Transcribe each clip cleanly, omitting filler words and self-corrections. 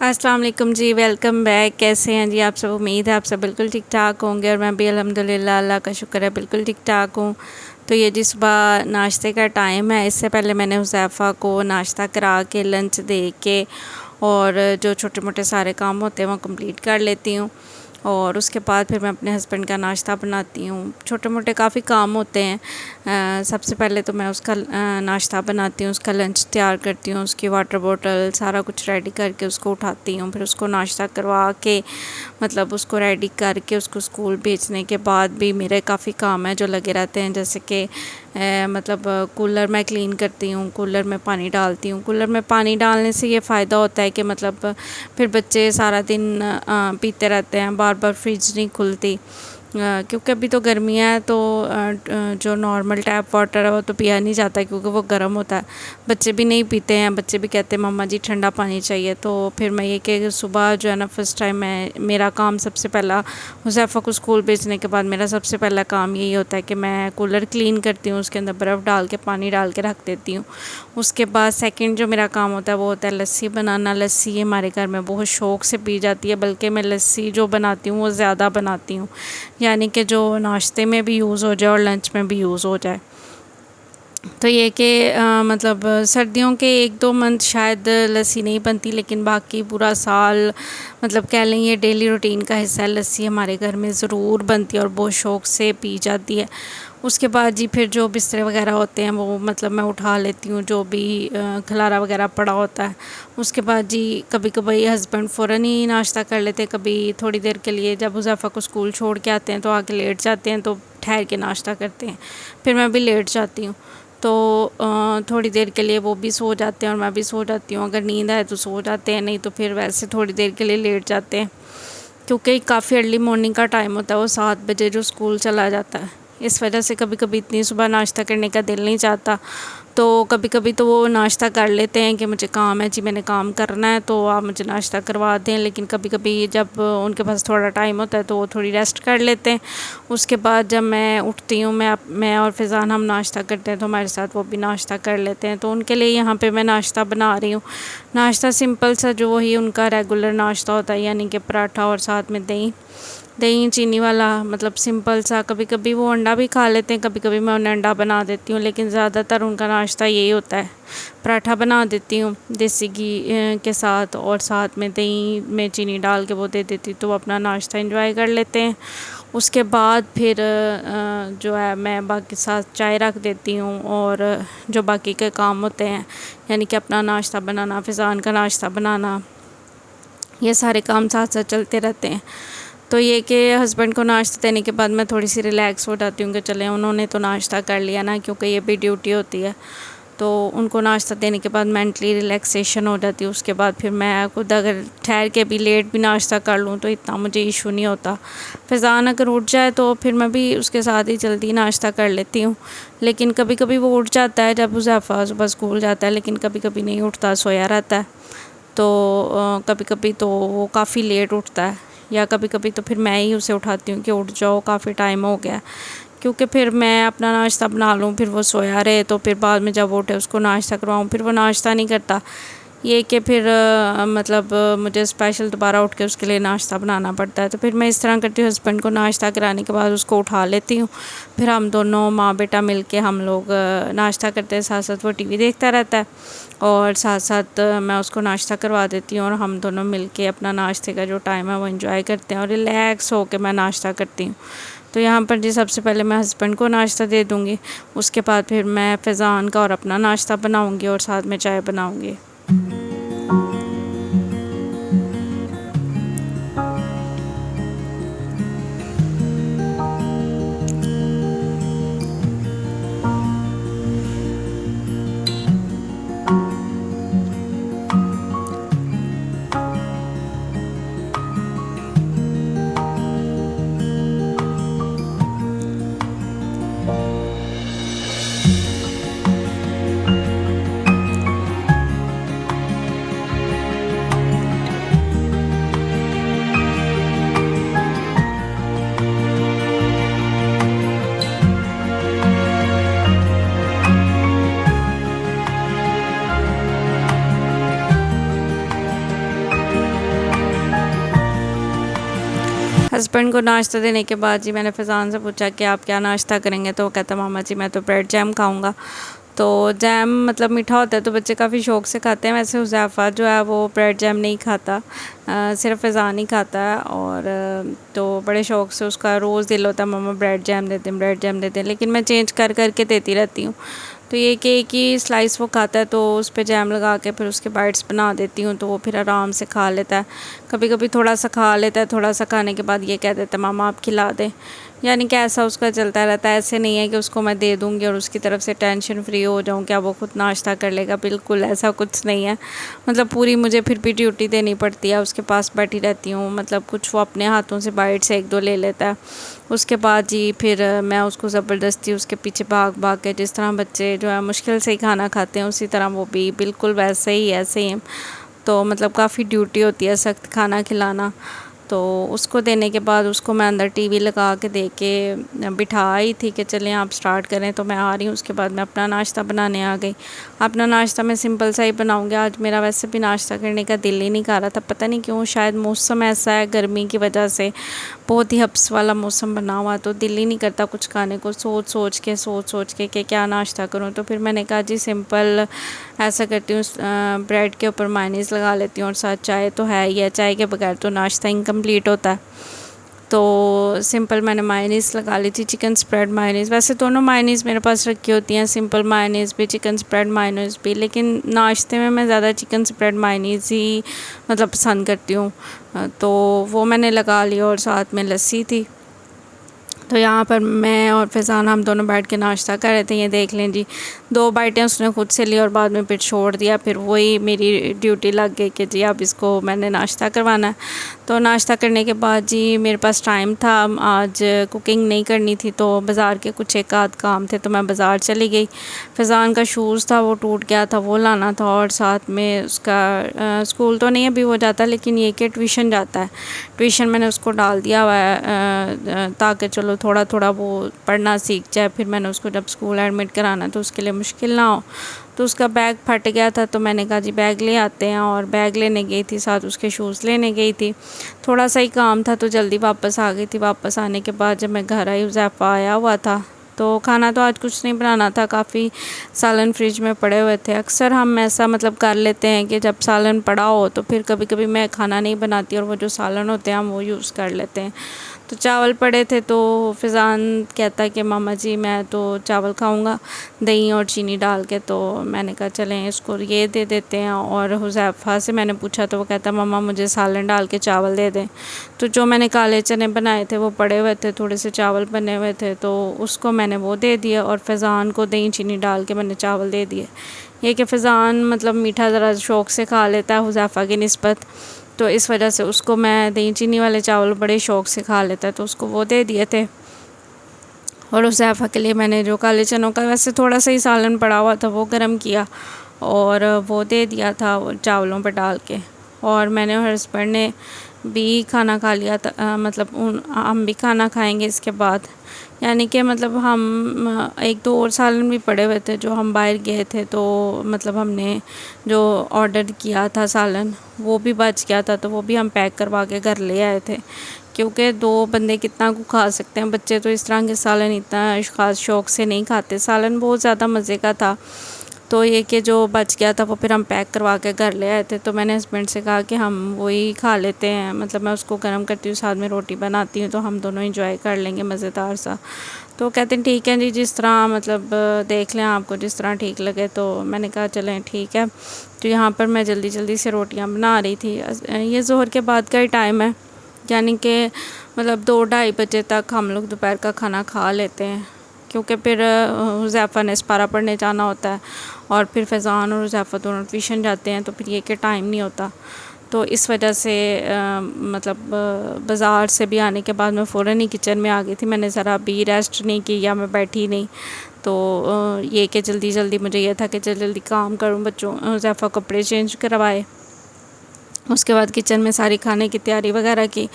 अस्सलाम वालेकुम जी, welcome back. कैसे हैं जी आप सब? उम्मीद है आप सब बिल्कुल ठीक ठाक होंगे और मैं भी अल्हम्दुलिल्लाह अल्लाह का शुक्र है बिल्कुल ठीक ठाक हूँ। तो ये जी सुबह नाश्ते का टाइम है। इससे पहले मैंने हुज़ैफ़ा को नाश्ता करा के लंच दे के और जो छोटे मोटे सारे काम होते हैं वो कंप्लीट कर लेती हूँ। और उसके बाद फिर मैं अपने हस्बैंड का नाश्ता बनाती हूँ। छोटे मोटे काफ़ी काम होते हैं। सबसे पहले तो मैं उसका नाश्ता बनाती हूँ, उसका लंच तैयार करती हूँ, उसकी वाटर बॉटल सारा कुछ रेडी करके उसको उठाती हूँ। फिर उसको नाश्ता करवा के मतलब उसको रेडी करके उसको स्कूल भेजने के बाद भी मेरे काफ़ी काम हैं जो लगे रहते हैं। जैसे कि मतलब कूलर मैं क्लीन करती हूँ, कूलर में पानी डालती हूँ। कूलर में पानी डालने से ये फ़ायदा होता है कि मतलब फिर बच्चे सारा दिन पीते रहते हैं, बार बार फ्रिज नहीं खुलती। क्योंकि अभी तो गर्मियाँ हैं तो जो नॉर्मल टैप वाटर है वो तो पिया नहीं जाता क्योंकि वो गर्म होता है। बच्चे भी नहीं पीते हैं, बच्चे भी कहते हैं मम्मा जी ठंडा पानी चाहिए। तो फिर मैं ये कि सुबह जो है ना फ़र्स्ट टाइम मेरा काम सबसे पहला हुज़ैफ़ा को स्कूल भेजने के बाद मेरा सबसे पहला काम यही होता है कि मैं कूलर क्लीन करती हूँ, उसके अंदर बर्फ़ डाल के पानी डाल के रख देती हूँ। उसके बाद सेकंड जो मेरा काम होता है वो होता है लस्सी बनाना। लस्सी हमारे घर में बहुत शौक़ से पी जाती है, बल्कि मैं लस्सी जो बनाती हूँ वो ज़्यादा बनाती हूँ, यानी कि जो नाश्ते में भी यूज़ हो जाए और लंच में भी यूज़ हो जाए। तो ये कि मतलब सर्दियों के 1-2 मंथ शायद लस्सी नहीं बनती, लेकिन बाकी पूरा साल मतलब कह लें ये डेली रूटीन का हिस्सा है। लस्सी हमारे घर में ज़रूर बनती है और बहुत शौक़ से पी जाती है। उसके बाद जी फिर जो बिस्तरे वगैरह होते हैं वो मतलब मैं उठा लेती हूँ, जो भी खलारा वगैरह पड़ा होता है। उसके बाद जी कभी कभी हस्बैंड फ़ौरन ही नाश्ता कर लेते हैं, कभी थोड़ी देर के लिए जब हुज़ैफ़ा को स्कूल छोड़ के आते हैं तो आके लेट जाते हैं, तो ठहर के नाश्ता करते हैं। फिर मैं भी लेट जाती हूँ, तो थोड़ी देर के लिए वो भी सो जाते हैं और मैं भी सो जाती हूँ। अगर नींद आए तो सो जाते हैं, नहीं तो फिर वैसे थोड़ी देर के लिए लेट जाते हैं, क्योंकि काफ़ी अर्ली मॉर्निंग का टाइम होता है। वो 7 बजे जो स्कूल चला जाता है, इस वजह से कभी कभी इतनी सुबह नाश्ता करने का दिल नहीं चाहता। तो कभी कभी तो वो नाश्ता कर लेते हैं कि मुझे काम है जी, मैंने काम करना है तो आप मुझे नाश्ता करवा दें। लेकिन कभी कभी जब उनके पास थोड़ा टाइम होता है तो वो थोड़ी रेस्ट कर लेते हैं। उसके बाद जब मैं उठती हूँ, मैं और फ़ैज़ान हम नाश्ता करते हैं तो हमारे साथ वो भी नाश्ता कर लेते हैं। तो उनके लिए यहाँ पे मैं नाश्ता बना रही हूँ। नाश्ता सिंपल सा जो वही उनका रेगुलर नाश्ता होता है, यानी कि पराठा और साथ में दही दही चीनी वाला, मतलब सिंपल सा। कभी कभी वो अंडा भी खा लेते हैं, कभी कभी मैं उन्हें अंडा बना देती हूँ, लेकिन ज़्यादातर उनका नाश्ता यही होता है। पराठा बना देती हूँ देसी घी के साथ, और साथ में दही में चीनी डाल के वो दे देती हूँ, तो वो अपना नाश्ता एंजॉय कर लेते हैं। उसके बाद फिर जो है मैं बाकी साथ चाय रख देती हूँ, और जो बाकी के काम होते हैं यानी कि अपना नाश्ता बनाना, फ़िज़ान का नाश्ता बनाना, ये सारे काम साथ साथ चलते रहते हैं। तो ये कि हस्बैंड को नाश्ता देने के बाद मैं थोड़ी सी रिलैक्स हो जाती हूँ कि चलें उन्होंने तो नाश्ता कर लिया ना, क्योंकि ये भी ड्यूटी होती है। तो उनको नाश्ता देने के बाद मेंटली रिलैक्सेशन हो जाती है। उसके बाद फिर मैं खुद अगर ठहर के भी लेट भी नाश्ता कर लूँ तो इतना मुझे इशू नहीं होता। फ़ैज़ान अगर उठ जाए तो फिर मैं भी उसके साथ ही जल्दी नाश्ता कर लेती हूँ। लेकिन कभी कभी वो उठ जाता है जब हुज़ैफ़ा सुबह स्कूल जाता है, लेकिन कभी कभी नहीं उठता, सोया रहता है। तो कभी कभी तो वो काफ़ी लेट उठता है, या कभी कभी तो फिर मैं ही उसे उठाती हूँ कि उठ जाओ काफ़ी टाइम हो गया। क्योंकि फिर मैं अपना नाश्ता बना लूँ, फिर वो सोया रहे, तो फिर बाद में जब वो उठे उसको नाश्ता करवाऊँ, फिर वो नाश्ता नहीं करता। ये कि फिर मतलब मुझे स्पेशल दोबारा उठ के उसके लिए नाश्ता बनाना पड़ता है। तो फिर मैं इस तरह करती हूँ, हस्बैंड को नाश्ता कराने के बाद उसको उठा लेती हूँ। फिर हम दोनों माँ बेटा मिल के हम लोग नाश्ता करते हैं, साथ साथ वो टीवी देखता रहता है और साथ साथ मैं उसको नाश्ता करवा देती हूँ, और हम दोनों मिल के अपना नाश्ते का जो टाइम है वो एंजॉय करते हैं और रिलैक्स होकर मैं नाश्ता करती हूँ। तो यहाँ पर जी सबसे पहले मैं हस्बैंड को नाश्ता दे दूँगी, उसके बाद फिर मैं फ़ैज़ान का और अपना नाश्ता बनाऊँगी और साथ में चाय बनाऊँगी। हस्बैंड को नाश्ता देने के बाद जी मैंने फ़ैज़ान से पूछा कि आप क्या नाश्ता करेंगे, तो वो कहता मामा जी मैं तो ब्रेड जैम खाऊंगा। तो जैम मतलब मीठा होता है तो बच्चे काफ़ी शौक़ से खाते हैं। वैसे हुज़ैफ़ा जो है वो ब्रेड जैम नहीं खाता, सिर्फ फ़ैज़ान ही खाता है। और तो बड़े शौक़ से उसका रोज़ दिल होता है मम्मा ब्रेड जैम देते हैं, ब्रेड जैम देते हैं, लेकिन मैं चेंज कर कर के देती रहती हूँ। तो ये कि एक ही स्लाइस वो खाता है तो उस पे जैम लगा के फिर उसके बाइट्स बना देती हूँ, तो वो फिर आराम से खा लेता है। कभी कभी थोड़ा सा खा लेता है, थोड़ा सा खाने के बाद ये कह देता है मामा आप खिला दें। यानी कि ऐसा उसका चलता रहता है। ऐसे नहीं है कि उसको मैं दे दूँगी और उसकी तरफ से टेंशन फ्री हो जाऊँ, क्या वो खुद नाश्ता कर लेगा, बिल्कुल ऐसा कुछ नहीं है। मतलब पूरी मुझे फिर भी ड्यूटी देनी पड़ती है, उसके पास बैठी रहती हूँ। मतलब कुछ वो अपने हाथों से बाइट से एक दो ले लेता है, उसके बाद जी फिर मैं उसको ज़बरदस्ती उसके पीछे भाग भाग के, जिस तरह बच्चे जो है मुश्किल से ही खाना खाते हैं उसी तरह वो भी बिल्कुल वैसे ही ऐसे ही। तो मतलब काफ़ी ड्यूटी होती है, सख्त खाना खिलाना। तो उसको देने के बाद उसको मैं अंदर टीवी लगा के दे के बिठा आई थी कि चलें आप स्टार्ट करें, तो मैं आ रही हूँ। उसके बाद मैं अपना नाश्ता बनाने आ गई। अपना नाश्ता मैं सिंपल सा ही बनाऊँगी। आज मेरा वैसे भी नाश्ता करने का दिल ही नहीं कर रहा था, पता नहीं क्यों, शायद मौसम ऐसा है गर्मी की वजह से, बहुत ही हब्स वाला मौसम बना हुआ, तो दिल ही नहीं करता कुछ खाने को। सोच सोच के कि क्या नाश्ता करूँ, तो फिर मैंने कहा जी सिंपल ऐसा करती हूँ, ब्रेड के ऊपर मायनीज़ लगा लेती हूँ और साथ चाय तो है ही है, चाय के बगैर तो नाश्ता इनकम्प्लीट होता है। तो सिंपल मैंने मायनीज़ लगा ली थी, चिकन स्प्रेड मायनीज़। वैसे दोनों मायनीज़ मेरे पास रखी होती हैं, सिंपल मायनीज़ भी, चिकन स्प्रेड मायनीज़ भी, लेकिन नाश्ते में मैं ज़्यादा चिकन स्प्रेड मायनीज़ ही मतलब पसंद करती हूँ। तो वो मैंने लगा लिया और साथ में लस्सी थी। तो यहाँ पर मैं और फ़ैज़ान हम दोनों बैठ के नाश्ता कर रहे थे। ये देख लें जी, 2 बाइटें उसने खुद से ली और बाद में फिर छोड़ दिया। फिर वही मेरी ड्यूटी लग गई कि जी अब इसको मैंने नाश्ता करवाना है। तो नाश्ता करने के बाद जी मेरे पास टाइम था, आज कुकिंग नहीं करनी थी, तो बाज़ार के कुछ एक आध काम थे तो मैं बाज़ार चली गई। फ़ैज़ान का शूज़ था वो टूट गया था, वो लाना था, और साथ में उसका स्कूल तो नहीं अभी हो जाता, लेकिन ये कि ट्यूशन जाता है। ट्यूशन मैंने उसको डाल दिया हुआ है ताकि चलो थोड़ा थोड़ा वो पढ़ना सीख जाए। फिर मैंने उसको जब स्कूल एडमिट कराना तो उसके लिए मुश्किल ना हो। तो उसका बैग फट गया था, तो मैंने कहा जी बैग ले आते हैं, और बैग लेने गई थी, साथ उसके शूज़ लेने गई थी। थोड़ा सा ही काम था तो जल्दी वापस आ गई थी। वापस आने के बाद जब मैं घर आई, हुज़ैफ़ा आया हुआ था। तो खाना तो आज कुछ नहीं बनाना था, काफ़ी सालन फ्रिज में पड़े हुए थे। अक्सर हम ऐसा मतलब कर लेते हैं कि जब सालन पड़ा हो तो फिर कभी कभी मैं खाना नहीं बनाती और वो जो सालन होते हैं हम वो यूज़ कर लेते हैं। तो चावल पड़े थे तो फ़ैज़ान कहता कि मामा जी मैं तो चावल खाऊंगा दही और चीनी डाल के। तो मैंने कहा चलें इसको ये दे देते हैं। और हुज़ैफ़ा से मैंने पूछा तो वो कहता मामा मुझे सालन डाल के चावल दे दें। तो जो मैंने काले चने बनाए थे वो पड़े हुए थे, थोड़े से चावल बने हुए थे, तो उसको मैंने वो दे दिया और फ़ैज़ान को दही चीनी डाल के मैंने चावल दे दिए। ये कि फ़ैज़ान मतलब मीठा ज़रा शौक़ से खा लेता है हुज़ैफ़ा की निस्बत, तो इस वजह से उसको मैं दही चीनी वाले चावल बड़े शौक़ से खा लेता है, तो उसको वो दे दिए थे। और हुज़ैफ़ा के लिए मैंने जो काले चनों का वैसे थोड़ा सा ही सालन पड़ा हुआ था वो गर्म किया और वो दे दिया था वो चावलों पर डाल के। और मैंने और हस्बैंड ने भी खाना खा लिया था, मतलब हम भी खाना खाएंगे इसके बाद। यानी कि मतलब हम एक दो और सालन भी पड़े हुए थे जो हम बाहर गए थे, तो मतलब हमने जो ऑर्डर किया था सालन वो भी बच गया था, तो वो भी हम पैक करवा के घर ले आए थे। क्योंकि 2 बंदे कितना को खा सकते हैं, बच्चे तो इस तरह के सालन इतना ख़ास शौक़ से नहीं खाते। सालन बहुत ज़्यादा मज़े का था, तो ये कि जो बच गया था वो फिर हम पैक करवा के घर ले आए थे। तो मैंने हस्बैंड से कहा कि हम वही खा लेते हैं, मतलब मैं उसको गर्म करती हूँ, साथ में रोटी बनाती हूँ, तो हम दोनों इंजॉय कर लेंगे मज़ेदार सा। तो कहते हैं ठीक है जी, जिस तरह मतलब देख लें आपको जिस तरह ठीक लगे। तो मैंने कहा चलें ठीक है। तो यहाँ पर मैं जल्दी जल्दी से रोटियाँ बना रही थी। ये ज़ोहर के बाद का ही टाइम है, यानी कि मतलब 2-2:30 बजे तक हम लोग दोपहर का खाना खा लेते हैं, क्योंकि फिर हुज़ैफ़ा ने इस्पारा पढ़ने जाना होता है और फिर फ़ैज़ान और हुज़ैफ़ा दोनों ट्यूशन जाते हैं, तो फिर ये कि टाइम नहीं होता। तो इस वजह से मतलब बाज़ार से भी आने के बाद मैं फ़ौरन ही किचन में आ गई थी। मैंने ज़रा भी रेस्ट नहीं की या मैं बैठी नहीं। तो ये कि जल्दी जल्दी मुझे ये था कि जल्दी काम करूँ, बच्चों हुज़ैफ़ा कपड़े चेंज करवाए, उसके बाद किचन में सारी खाने की तैयारी वगैरह की।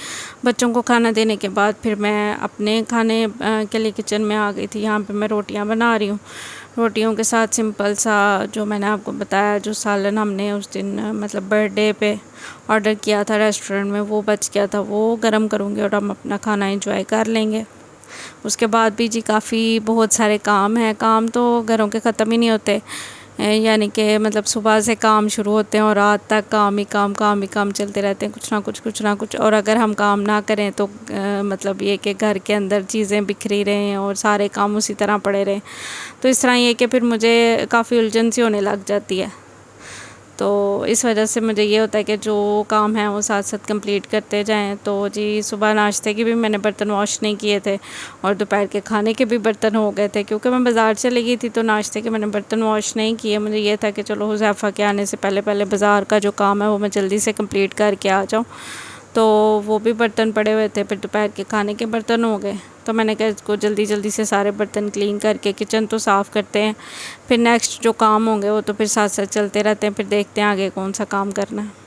बच्चों को खाना देने के बाद फिर मैं अपने खाने के लिए किचन में आ गई थी। यहाँ पे मैं रोटियां बना रही हूँ। रोटियों के साथ सिंपल सा जो मैंने आपको बताया, जो सालन हमने उस दिन मतलब बर्थडे पे ऑर्डर किया था रेस्टोरेंट में, वो बच गया था, वो गरम करूँगी और हम अपना खाना एंजॉय कर लेंगे। उसके बाद भी जी काफ़ी बहुत सारे काम हैं, काम तो घरों के ख़त्म ही नहीं होते। यानी कि मतलब सुबह से काम शुरू होते हैं और रात तक काम ही काम चलते रहते हैं, कुछ ना कुछ। और अगर हम काम ना करें तो मतलब ये कि घर के अंदर चीज़ें बिखरी रहें और सारे काम उसी तरह पड़े रहें, तो इस तरह ये कि फिर मुझे काफ़ी उलझन सी होने लग जाती है। तो इस वजह से मुझे ये होता है कि जो काम है वो साथ साथ कंप्लीट करते जाएं। तो जी सुबह नाश्ते के भी मैंने बर्तन वॉश नहीं किए थे और दोपहर के खाने के भी बर्तन हो गए थे, क्योंकि मैं बाज़ार चली गई थी, तो नाश्ते के मैंने बर्तन वॉश नहीं किए। मुझे ये था कि चलो हुज़ैफ़ा के आने से पहले पहले बाज़ार का जो काम है वो मैं जल्दी से कंप्लीट करके आ जाऊँ। तो वो भी बर्तन पड़े हुए थे, फिर दोपहर के खाने के बर्तन हो गए। तो मैंने कहा इसको जल्दी जल्दी से सारे बर्तन क्लीन करके किचन तो साफ़ करते हैं, फिर नेक्स्ट जो काम होंगे वो तो फिर साथ साथ चलते रहते हैं, फिर देखते हैं आगे कौन सा काम करना है।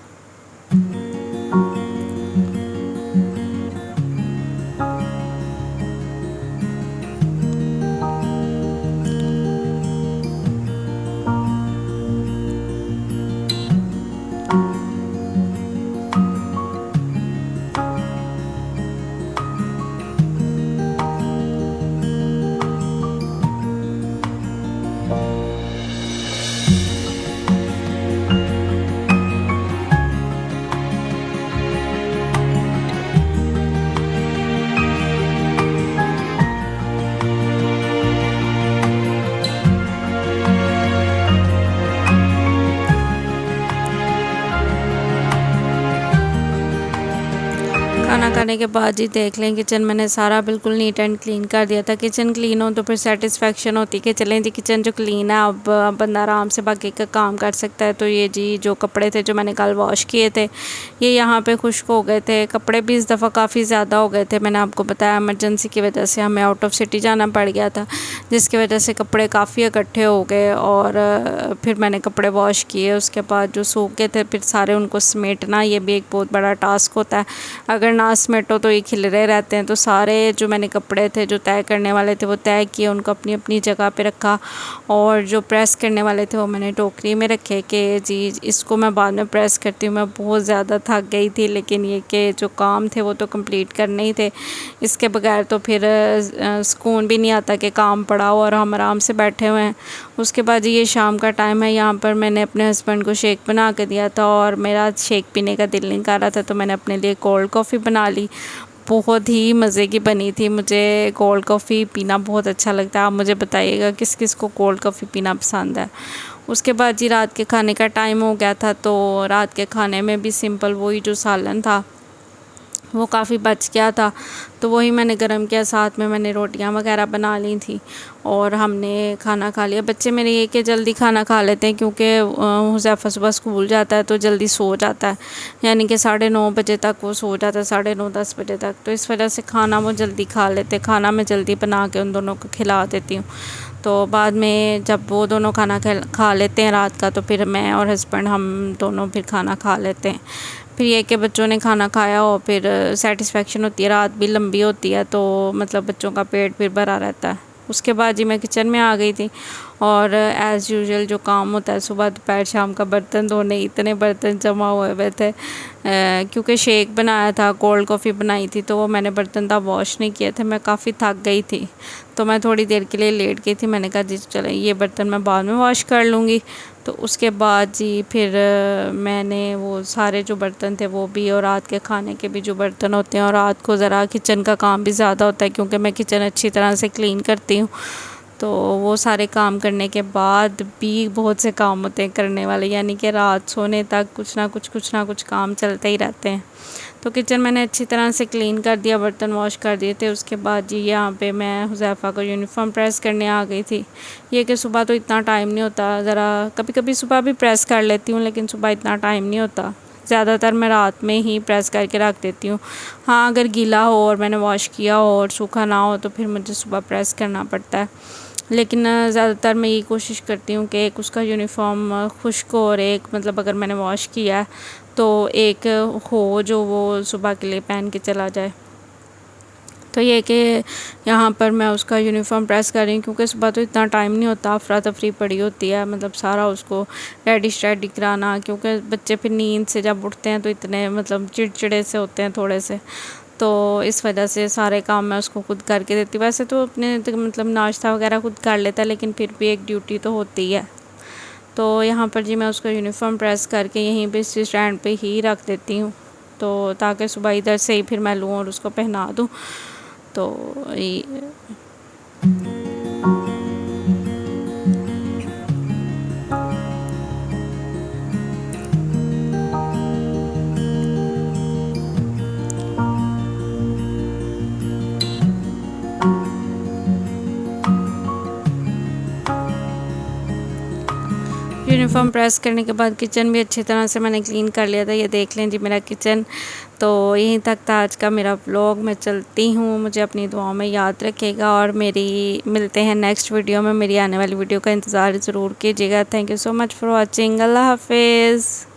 खाना खाने के बाद ही देख लें किचन मैंने सारा बिल्कुल नीट एंड क्लीन कर दिया था। किचन क्लीन हो तो फिर सेटिस्फेक्शन होती है कि चलें जी किचन जो क्लीन है, अब बंदा आराम से बाकी का काम कर सकता है। तो ये जी जो कपड़े थे जो मैंने कल वॉश किए थे, ये यहाँ पे खुश्क हो गए थे। कपड़े भी इस दफ़ा काफ़ी ज़्यादा हो गए थे। मैंने आपको बताया इमरजेंसी की वजह से हमें आउट ऑफ सिटी जाना पड़ गया था, जिसकी वजह से कपड़े काफ़ी इकट्ठे हो गए। और फिर मैंने कपड़े वॉश किए, उसके बाद जो सूख गए थे फिर सारे उनको समेटना, ये भी एक बहुत बड़ा टास्क होता है। अगर ना समेटो तो ये खिल रहे रहते हैं। तो सारे जो मैंने कपड़े थे जो तय करने वाले थे वो तय किए, उनको अपनी अपनी जगह पे रखा, और जो प्रेस करने वाले थे वो मैंने टोकरी में रखे कि जी इसको मैं बाद में प्रेस करती हूँ। मैं बहुत ज़्यादा थक गई थी, लेकिन ये कि जो काम थे वो तो कंप्लीट करने ही थे। इसके बगैर तो फिर सुकून भी नहीं आता कि काम पड़ा हो और हम आराम से बैठे हुए हैं। उसके बाद ये शाम का टाइम है, यहाँ पर मैंने अपने हस्बैंड को शेक बना के दिया था और मेरा शेक पीने का दिल नहीं कर रहा था, तो मैंने अपने लिए कोल्ड कॉफ़ी बना ली। बहुत ही मज़े की बनी थी। मुझे कोल्ड कॉफ़ी पीना बहुत अच्छा लगता है। आप मुझे बताइएगा किस किस को कोल्ड कॉफ़ी पीना पसंद है। उसके बाद जी रात के खाने का टाइम हो गया था, तो रात के खाने में भी सिंपल वही जो सालन था वो काफ़ी बच गया था, तो वही मैंने गरम किया। साथ में मैंने रोटियां वगैरह बना ली थी और हमने खाना खा लिया। बच्चे मेरे ये कि जल्दी खाना खा लेते हैं, क्योंकि हुज़ैफ़ा सुबह स्कूल जाता है तो जल्दी सो जाता है, यानी कि 9:30 बजे तक वो सो जाता है, 9:30-10 बजे तक। तो इस वजह से खाना वो जल्दी खा लेते। खाना मैं जल्दी बना के उन दोनों को खिला देती हूँ। तो बाद में जब वो दोनों खाना खा लेते हैं रात का, तो फिर मैं और हस्बैंड हम दोनों फिर खाना खा लेते हैं। फिर ये कि बच्चों ने खाना खाया और फिर सेटिस्फेक्शन होती है। रात भी लंबी होती है, तो मतलब बच्चों का पेट फिर भरा रहता है। उसके बाद जी मैं किचन में आ गई थी और एज़ यूजुअल जो काम होता है सुबह दोपहर शाम का, बर्तन धोने, इतने बर्तन जमा हुए थे क्योंकि शेक बनाया था, कोल्ड कॉफ़ी बनाई थी, तो वो मैंने बर्तन तब वॉश नहीं किए थे। मैं काफ़ी थक गई थी, तो मैं थोड़ी देर के लिए लेट गई थी। मैंने कहा जी चलो ये बर्तन मैं बाद में वॉश कर लूँगी। तो उसके बाद जी फिर मैंने वो सारे जो बर्तन थे वो भी, और रात के खाने के भी जो बर्तन होते हैं, और रात को ज़रा किचन का काम भी ज़्यादा होता है क्योंकि मैं किचन अच्छी तरह से क्लीन करती हूँ। तो वो सारे काम करने के बाद भी बहुत से काम होते हैं करने वाले, यानी कि रात सोने तक कुछ ना कुछ काम चलते ही रहते हैं। तो किचन मैंने अच्छी तरह से क्लीन कर दिया, बर्तन वॉश कर दिए थे। उसके बाद जी यहाँ पे मैं हुज़ैफ़ा को यूनिफ़ॉर्म प्रेस करने आ गई थी। ये कि सुबह तो इतना टाइम नहीं होता, ज़रा कभी कभी सुबह भी प्रेस कर लेती हूँ, लेकिन सुबह इतना टाइम नहीं होता। ज़्यादातर मैं रात में ही प्रेस करके रख देती हूँ। हाँ, अगर गीला हो और मैंने वॉश किया हो और सूखा ना हो तो फिर मुझे सुबह प्रेस करना पड़ता है। लेकिन ज़्यादातर मैं यही कोशिश करती हूँ कि एक उसका यूनिफ़ॉर्म खुश्क हो और एक मतलब अगर मैंने वॉश किया है तो एक हो जो वो सुबह के लिए पहन के चला जाए। तो ये कि यहाँ पर मैं उसका यूनिफॉर्म प्रेस कर रही हूँ, क्योंकि सुबह तो इतना टाइम नहीं होता, अफरा तफरी पड़ी होती है, मतलब सारा उसको रेडी शेडी कराना, क्योंकि बच्चे फिर नींद से जब उठते हैं तो इतने मतलब चिड़चिड़े से होते हैं थोड़े से, तो इस वजह से सारे काम मैं उसको खुद करके देती हूँ। वैसे तो अपने मतलब नाश्ता वगैरह खुद कर लेता है, लेकिन फिर भी एक ड्यूटी तो होती है। तो यहाँ पर जी मैं उसका यूनिफॉर्म प्रेस करके यहीं पे स्टैंड पे ही रख देती हूँ, तो ताकि सुबह इधर से ही फिर मैं लूँ और उसको पहना दूँ। तो ये यूनिफॉर्म प्रेस करने के बाद किचन भी अच्छी तरह से मैंने क्लीन कर लिया था। ये देख लें जी मेरा किचन। तो यहीं तक था आज का मेरा व्लॉग। मैं चलती हूँ, मुझे अपनी दुआओं में याद रखिएगा और मेरी मिलते हैं नेक्स्ट वीडियो में। मेरी आने वाली वीडियो का इंतज़ार ज़रूर कीजिएगा। Thank you so much for watching. अल्लाह हाफिज़।